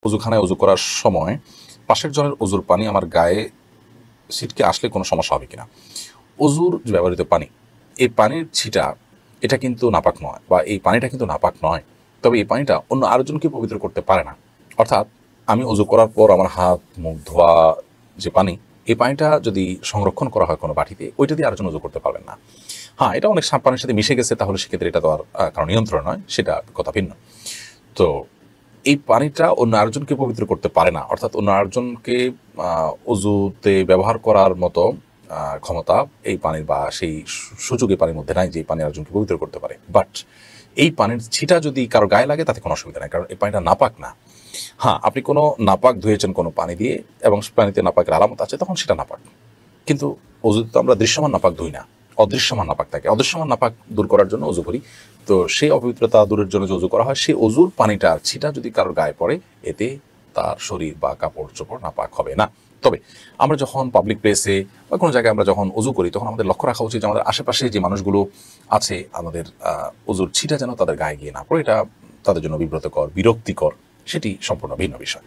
অজুখানায় অজু করার সময় পাশের জনের অজুর পানি আমার গায়ে ছিটকে আসলে কোনো সমস্যা হবে কিনা। অজুর যে ব্যবহৃত পানি, এই পানির ছিটা এটা কিন্তু নাপাক নয়, বা এই পানিটা কিন্তু নাপাক নয়। তবে এই পানিটা অন্য আরেকজনকে পবিত্র করতে পারে না। অর্থাৎ আমি অজু করার পর আমার হাত মুখ ধোয়া যে পানি, এই পানিটা যদি সংরক্ষণ করা হয় কোনো বাটিতে, ওইটা দিয়ে আরেকজন অজু করতে পারবেন না। হ্যাঁ, এটা অনেক পানির সাথে মিশে গেছে, তাহলে সেক্ষেত্রে এটা তো আর কারণ নিয়ন্ত্রণ নয়, সেটা কথা ভিন্ন। তো এই পানিটা অন্য আরেকজনকে পবিত্র করতে পারে না, অর্থাৎ অন্য আরেকজনকে অজুতে ব্যবহার করার মতো ক্ষমতা এই পানির বা সেই সুযোগ এই পানির মধ্যে নাই যে এই পানি আরেকজনকে পবিত্র করতে পারে। বাট এই পানির ছিটা যদি কারো গায়ে লাগে তাতে কোনো অসুবিধা নেই, কারণ এই পানিটা নাপাক না। হ্যাঁ, আপনি কোনো নাপাক ধুয়েছেন কোনো পানি দিয়ে এবং পানিতে নাপাকের আলামত আছে, তখন সেটা নাপাক। কিন্তু অজুতে তো আমরা দৃশ্যমান নাপাক ধুই না, অদৃশ্যমান নাপাক থাকে। অদৃশ্যমান নাপাক দূর করার জন্য অজু করি। তো সেই অপবিত্রতা দূরের জন্য যে অজু করা হয়, সেই অজুর পানিটার ছিটা যদি কারোর গায়ে পড়ে, এতে তার শরীর বা কাপড় চোপড় নাপাক হবে না। তবে আমরা যখন পাবলিক প্লেসে বা কোনো জায়গায় আমরা যখন অজু করি, তখন আমাদের লক্ষ্য রাখা উচিত যে আমাদের আশেপাশে যে মানুষগুলো আছে, আমাদের অজুর ছিটা যেন তাদের গায়ে গিয়ে না পড়ে। এটা তাদের জন্য বিব্রতকর, বিরক্তিকর, সেটি সম্পূর্ণ ভিন্ন বিষয়।